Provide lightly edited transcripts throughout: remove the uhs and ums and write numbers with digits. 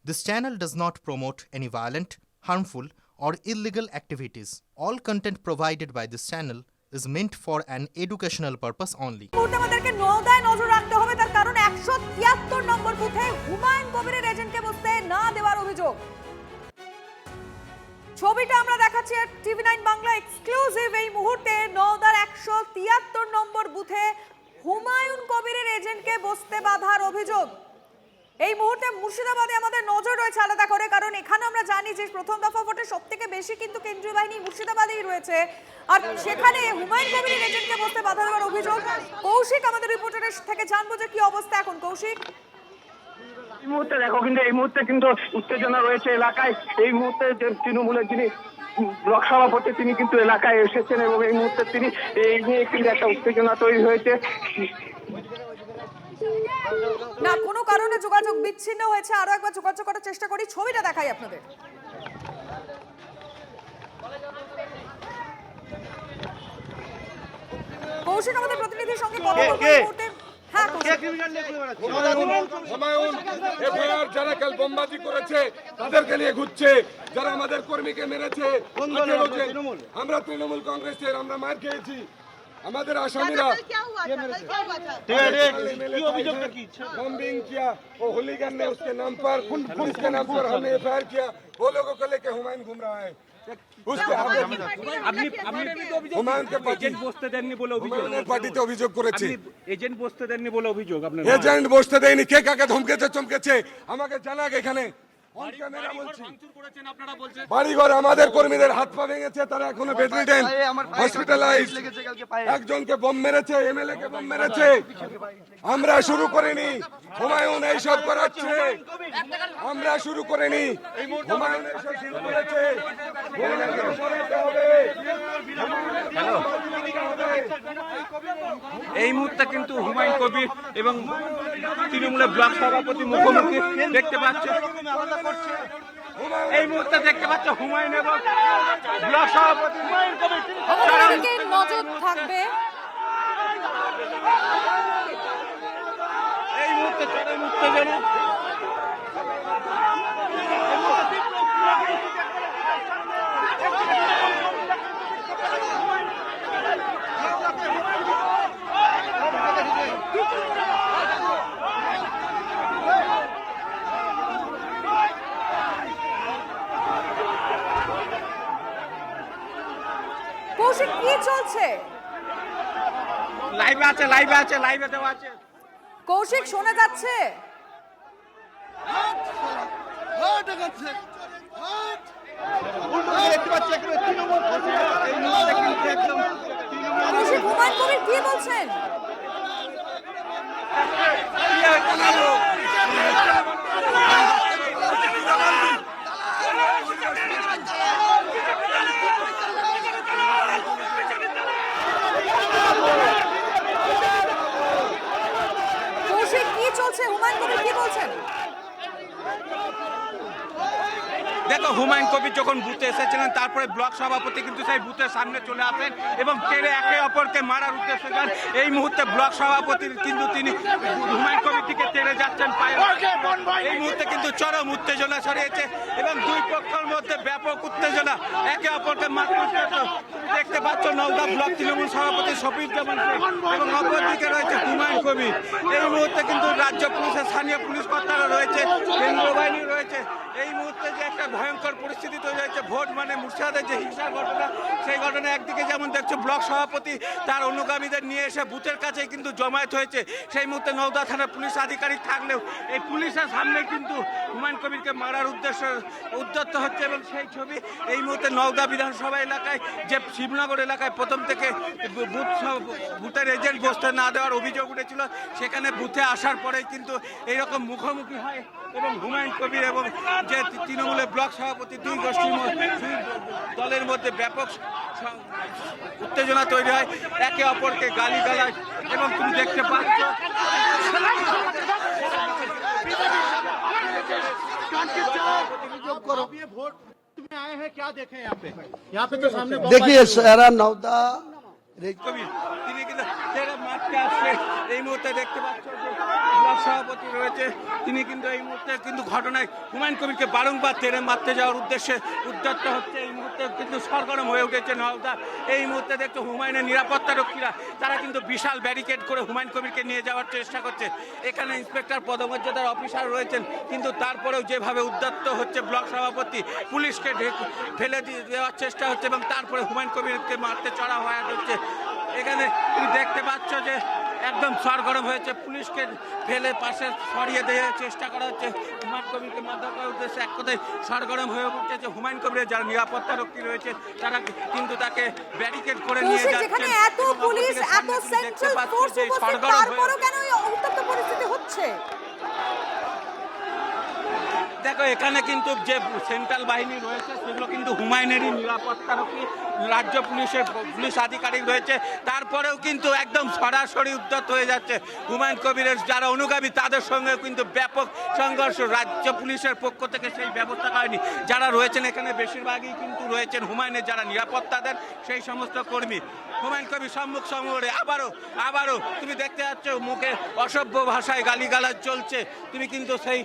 This channel does not promote any violent, harmful, or illegal activities. All content provided by this channel is meant for an educational purpose only. আমাদেরকে নওদায় নজর রাখতে হবে, তার কারণ 173 নম্বর বুথে হুমায়ুন কবিরের এজেন্টকে বসতে না দেওয়ার অভিযোগ। ছবিটা আমরা দেখাচ্ছি টিভি9 বাংলা এক্সক্লুসিভ। এই মুহূর্তে নওদার 173 নম্বর বুথে হুমায়ুন কবিরের এজেন্টকে বসতে বাধার অভিযোগ। এই মুহূর্তে মুর্শিদাবাদে আমাদের নজর রয়েছে আলাদা করে, কারণ এখানে আমরা জানি যে প্রথম দফা ভোটে সবথেকে বেশি কিন্তু কেন্দ্রীয় বাহিনী মুর্শিদাবাদেই রয়েছে, আর সেখানে হুমায়ুন কবিরের এজেন্টকে বসতে বাধা দেওয়ার অভিযোগ। কৌশিক আমাদের রিপোর্টারের থেকে জানবো যে কি অবস্থা এখন। কৌশিক, এই মুহূর্তে দেখো, এই মুহূর্তে কিন্তু উত্তেজনা রয়েছে এলাকায়। এই মুহূর্তে যে তৃণমূলের যিনি ব্লক সভাপতি তিনি কিন্তু এলাকায় এসেছেন এবং এই মুহূর্তে তিনি এই নিয়ে কিন্তু একটা উত্তেজনা তৈরি হয়েছে। না কোনো কারণে যোগাযোগ বিচ্ছিন্ন হয়েছে, আরো একবার যোগাযোগ করার চেষ্টা করি, ছবিটা দেখাই আপনাদের। কৌশিক আমাদের প্রতিনিধির সঙ্গে কথা বলবো এই মুহূর্তে। হ্যাঁ হুমায়ুন এফআইআর যারা কাল বোমবাজি করেছে তাদেরকে নিয়ে ঘুরছে, যারা আমাদের কর্মীকে মেরেছে। আমরা তৃণমূল কংগ্রেসের, আমরা মার খেয়েছি। আমাদের আসামিরা बॉम्बिंग किया, वो होलीगन ने उसके नाम पर, उसके नाम पर हमने एफआईआर किया। वो लोगों को लेके हुमायूं घूम रहा है। उसके হুমায়ুন কে এজেন্ট বসতে দেননি বলে অভিযোগ, পার্টিতে অভিযোগ করেছে। এজেন্ট বসতে দেননি বলে অভিযোগ। আপনার এজেন্ট বসতে দেয়নি, কে কাকে ধমকেছে চমকেছে আমাকে জানাক। এখানে বাড়িঘর আমাদের কর্মীদের হাত পা ভেঙেছে, তারা এখনো বেডরিডেন, হসপিটালাইজড। একজনকে বোম মেরেছে, এমএলএ কে বোম মেরেছে। আমরা শুরু করিনি, হুমায়ুন এইসব করাচ্ছে। আমরা শুরু করিনি, হুমায়ুন এইসব শুরু করেছে। এই মুহূর্তে কিন্তু হুমায়ুন কবির এবং তৃণমূলের ব্লক সভাপতি মুখোমুখি দেখতে পাচ্ছে। এই মুহূর্তে দেখতে পাচ্ছে হুমায়ুন এবং ব্লক সভাপতি নজর থাকবে। এই মুহূর্তে চরম উত্তেজনা। কৌশিক কি চলছে? লাইভে আছে, লাইভে দেওয়া আছে। কৌশিক শোনা যাচ্ছে? কৌশিক, হুমায়ুন কবির কি বলছেন? হুমায়ুন কবির কি বলছেন? দেখো, হুমায়ুন কবির যখন বুথে এসেছিলেন তারপরে ব্লক সভাপতি কিন্তু সেই বুথের সামনে চলে আসেন এবং টেনে একে অপরকে মারার উদ্দেশ্যে যান। এই মুহূর্তে ব্লক সভাপতি কিন্তু তিনি হুমায়ুন কবির থেকে টেনে যাচ্ছেন পায়ে। এই মুহূর্তে কিন্তু চরম উত্তেজনা ছড়িয়েছে এবং দুই পক্ষের মধ্যে ব্যাপক উত্তেজনা, একে অপরকে মারতে দেখতে পাচ্ছ। নওদা ব্লক তৃণমূল সভাপতি শফিক জামান এবং অপরদিকে রয়েছে হুমায়ুন কবির। এই মুহূর্তে কিন্তু রাজ্য পুলিশের স্থানীয় পুলিশ কর্তারা রয়েছে, কেন্দ্রীয় বাহিনী রয়েছে। এই মুহূর্তে যে একটা ভয়ঙ্কর পরিস্থিতি তৈরি হয়েছে, ভোট মানে মুর্শিদাবাদের যে হিংসার ঘটনা, সেই ঘটনা একদিকে যেমন দেখছো ব্লক সভাপতি তার অনুগামীদের নিয়ে এসে বুথের কাছে কিন্তু জমায়েত হয়েছে। সেই মুহূর্তে নওদা থানার পুলিশ আধিকারিক থাকলেও এই পুলিশের সামনে কিন্তু হুমায়ুন কবিরকে মারার উদ্দেশ্যে উদ্যত হচ্ছে এবং সেই ছবি এই মুহূর্তে নওদা বিধানসভা এলাকায়, যে শিবনগর এলাকায় প্রথম থেকে বুথের এজেন্ট বসতে না দেওয়ার অভিযোগ উঠেছিল, সেখানে বুথে আসার পরেই কিন্তু এইরকম মুখোমুখি হয় এবং হুমায়ুন কবির এবং যে তৃণমূলের ব্লক সভাপতি দুই গোষ্ঠীর দলের মধ্যে ব্যাপক উত্তেজনা তৈরি হয়, একে অপরকে গালিগালাজ এবং তুমি দেখতে পাচ্ছ देखिए शहरा नौदा তিনি কিন্তু মারতে আসছে। এই মুহূর্তে দেখতে পাচ্ছ ব্লক সভাপতি রয়েছে, তিনি কিন্তু এই মুহূর্তে কিন্তু ঘটনায় হুমায়ুন কবিরকে বারংবার তেড়ে মারতে যাওয়ার উদ্দেশ্যে উদ্যত হচ্ছে। এই মুহূর্তে কিন্তু সরগরম হয়ে উঠেছে নওদা। এই মুহূর্তে দেখতে হুমায়ুনের নিরাপত্তা রক্ষীরা তারা কিন্তু বিশাল ব্যারিকেড করে হুমায়ুন কবিরকে নিয়ে যাওয়ার চেষ্টা করছে। এখানে ইন্সপেক্টর পদমর্যাদার অফিসার রয়েছেন, কিন্তু তারপরেও যেভাবে উদ্যত হচ্ছে ব্লক সভাপতি, পুলিশকে ফেলে দেওয়ার চেষ্টা হচ্ছে এবং তারপরে হুমায়ুন কবিরকে মারতে চড়া হয়ে হচ্ছে। এখানে তুমি দেখতে পাচ্ছ যে একদম সরগরম হয়েছে, পুলিশকে ফেলে পাশে সরিয়ে দেওয়ার চেষ্টা করা হচ্ছে। হুমায়ুন কবিরকে মারধর করার উদ্দেশ্যে এক কথায় সরগরম হয়ে উঠেছে। হুমায়ুন কবিরের যারা নিরাপত্তা রক্ষী রয়েছে তারা কিন্তু তাকে ব্যারিকেড করে নিয়ে কৌশিক, যাচ্ছেন। যেখানে এত পুলিশ, এত সেন্ট্রাল ফোর্স উপস্থিত, তারপরেও কেন এই উত্তপ্ত পরিস্থিতি হচ্ছে? দেখো এখানে কিন্তু যে সেন্ট্রাল বাহিনী রয়েছে সেগুলো কিন্তু হুমায়ুনেরই নিরাপত্তারক্ষী, রাজ্য পুলিশের পুলিশ আধিকারিক রয়েছে, তারপরেও কিন্তু একদম সরাসরি উদ্যত হয়ে যাচ্ছে। হুমায়ুন কবিরের যারা অনুগামী তাদের সঙ্গে কিন্তু ব্যাপক সংঘর্ষ, রাজ্য পুলিশের পক্ষ থেকে সেই ব্যবস্থা করেনি। যারা রয়েছেন এখানে বেশিরভাগই কিন্তু রয়েছেন হুমায়ুনের যারা নিরাপত্তা দেন সেই সমস্ত কর্মী। হুমায়ুন কবির সম্মুখ সমরে আবারও তুমি দেখতে পাচ্ছ মুখে অসভ্য ভাষায় গালিগালাজ চলছে। তুমি কিন্তু সেই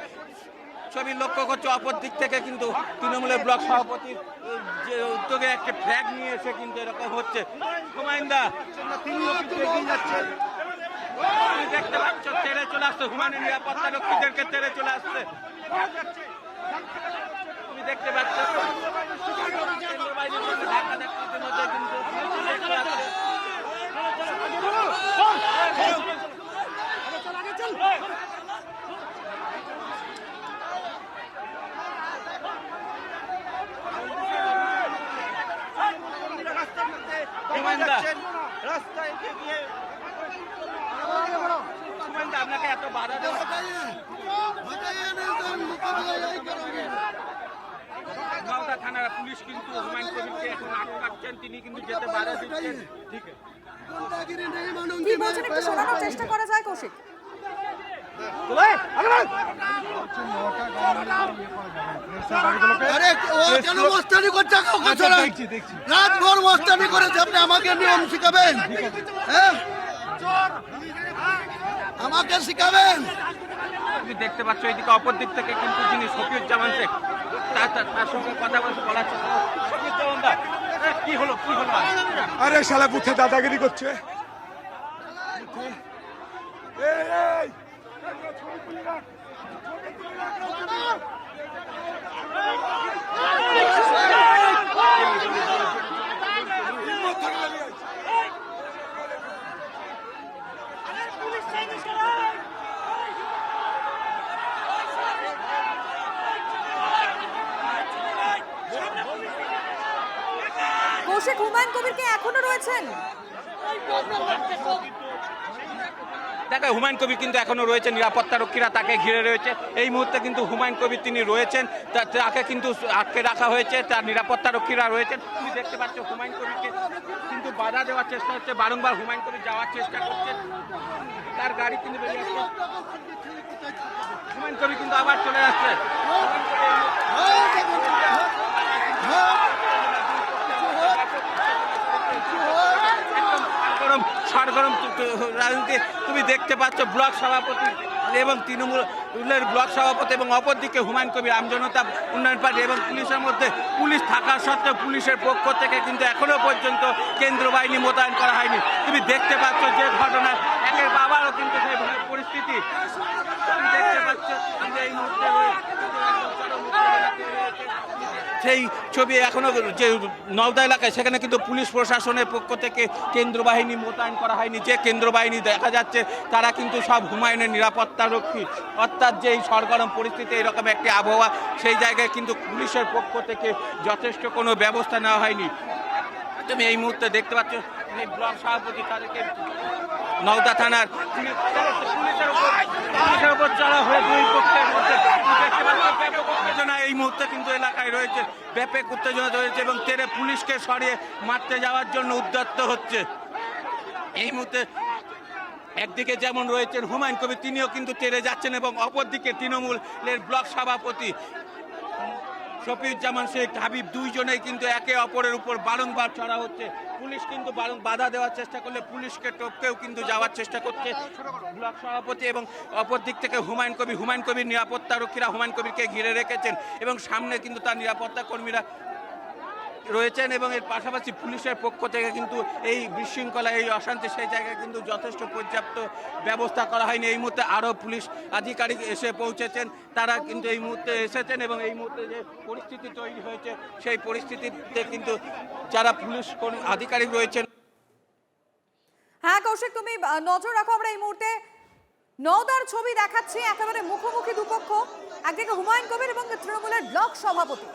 ছবি লক্ষ্য করছো। অপর দিক থেকে কিন্তু তৃণমূলের ব্লক সভাপতির যে উদ্যোগে একটা ফ্ল্যাগ নিয়ে এসে কিন্তু এরকম হচ্ছে। হুমায়ুনদা তিনিও কিন্তু এগিয়ে যাচ্ছেন, তুমি দেখতে পাচ্ছ তেড়ে চলে আসছে, হুমায়ুনের নিরাপত্তা রক্ষীদেরকে তেড়ে চলে আসছে। তুমি দেখতে পাচ্ছ কেন্দ্র বাহিনীর সঙ্গে ধাক্কাধাক্কির মধ্যে কিন্তু দেখতে পাচ্ছ। আপনাকে এত বাধা দেওয়া নওদা থানার পুলিশ কিন্তু হুমায়ুন কবিরকে এখন আটকাচ্ছেন, তিনি কিন্তু যেতে বাধা দিচ্ছেন। ঠিক আছে, কি বলছেন একটু শোনানোর চেষ্টা করা যায় কৌশিক? আরে ও কেন মস্তানি করছে? কাউকে ছড়াই রাতভর মস্তানি করেছে, আপনি আমাকে নিয়ম শিখাবেন? হ্যাঁ, আমাকে শিখাবেন? তুমি দেখতে পাচ্ছ এইদিকে অপর দিক থেকে কিন্তু যিনি শফিউজ্জামান শেখ তার সঙ্গে কথা বলার চেষ্টা। শফিউজ্জামান দা, কি হলো? আরে শালা বুথে দাদাগিরি করছে। কৌশিক, হুমায়ুন কবির কি এখনো রয়েছেন? দেখো হুমায়ুন কবির কিন্তু এখনো রয়েছে, নিরাপত্তা রক্ষীরা তাকে ঘিরে রয়েছে। এই মুহূর্তে কিন্তু হুমায়ুন কবির তিনি রয়েছেন, তাকে কিন্তু আটকে রাখা হয়েছে, তার নিরাপত্তা রক্ষীরা রয়েছেন। তুমি দেখতে পাচ্ছ হুমায়ুন কবিরকে কিন্তু বাধা দেওয়ার চেষ্টা হচ্ছে, বারংবার হুমায়ুন কবির যাওয়ার চেষ্টা করছে, তার গাড়ি কিন্তু বেরিয়ে আসছে। হুমায়ুন কবির কিন্তু আবার চলে আসছে। সরগরম রাজনীতি তুমি দেখতে পাচ্ছ। ব্লক সভাপতি এবং তৃণমূলের ব্লক সভাপতি এবং অপরদিকে হুমায়ুন কবির আমজনতা উন্নয়ন পার্টি এবং পুলিশের মধ্যে পুলিশ থাকা সত্ত্বেও পুলিশের পক্ষ থেকে কিন্তু এখনো পর্যন্ত কেন্দ্র বাহিনী মোতায়েন করা হয়নি। তুমি দেখতে পাচ্ছ যে ঘটনা একের বাবারও কিন্তু সেই পরিস্থিতি তুমি দেখতে পাচ্ছ এই মুহূর্তে সেই ছবি এখনো যে নওদা এলাকায় সেখানে কিন্তু পুলিশ প্রশাসনের পক্ষ থেকে কেন্দ্র বাহিনী মোতায়েন করা হয়নি। যে কেন্দ্র বাহিনী দেখা যাচ্ছে তারা কিন্তু সব হুমায়ুনের নিরাপত্তা রক্ষী, অর্থাৎ যে এই সরগরম পরিস্থিতি এরকম একটি আবহাওয়া, সেই জায়গায় কিন্তু পুলিশের পক্ষ থেকে যথেষ্ট কোনো ব্যবস্থা নেওয়া হয়নি। তুমি এই মুহূর্তে দেখতে পাচ্ছ এই ব্লক সভাপতি তাদেরকে নওদা থানার পুলিশের উপর চড়া হয়ে দুই পক্ষের মধ্যে ব্যাপক উত্তেজনা এই মুহূর্তে কিন্তু এলাকায় রয়েছে, ব্যাপক উত্তেজনা রয়েছে এবং তেরে পুলিশকে সরিয়ে মারতে যাওয়ার জন্য উদ্যত হচ্ছে। এই মুহূর্তে একদিকে যেমন রয়েছেন হুমায়ুন কবির, তিনিও কিন্তু তেরে যাচ্ছেন এবং অপরদিকে তৃণমূলের ব্লক সভাপতি শফিউজ্জামান শেখ, হাবিব, দুইজনেই কিন্তু একে অপরের উপর বারংবার চড়া হচ্ছে। পুলিশ কিন্তু বাধা দেওয়ার চেষ্টা করলে পুলিশকে টপকেও কিন্তু যাওয়ার চেষ্টা করছে ব্লক সভাপতি, এবং অপর দিক থেকে হুমায়ুন কবির নিরাপত্তারক্ষীরা হুমায়ুন কবিরকে ঘিরে রেখেছেন এবং সামনে কিন্তু তার নিরাপত্তা কর্মীরা রয়েছেন, এবং এর পাশাপাশি পুলিশের পক্ষ থেকে কিন্তু এই বিশৃঙ্খলা, এই অশান্তি, সেই জায়গায় কিন্তু যথেষ্ট পর্যাপ্ত ব্যবস্থা করা হয়নি। এই মুহূর্তে আরও পুলিশ আধিকারিক এসে পৌঁছেছেন, তারা কিন্তু এই মুহূর্তে এসেছেন, এবং এই মুহূর্তে যে পরিস্থিতি তৈরি হয়েছে সেই পরিস্থিতিতে কিন্তু যারা পুলিশ আধিকারিক রয়েছেন। হ্যাঁ কৌশিক, তুমি নজর রাখো, আমরা এই মুহূর্তে নওদার ছবি দেখাচ্ছি, একেবারে মুখোমুখি দুপক্ষ, একদিকে হুমায়ুন কবির এবং তৃণমূলের ব্লক সভাপতি।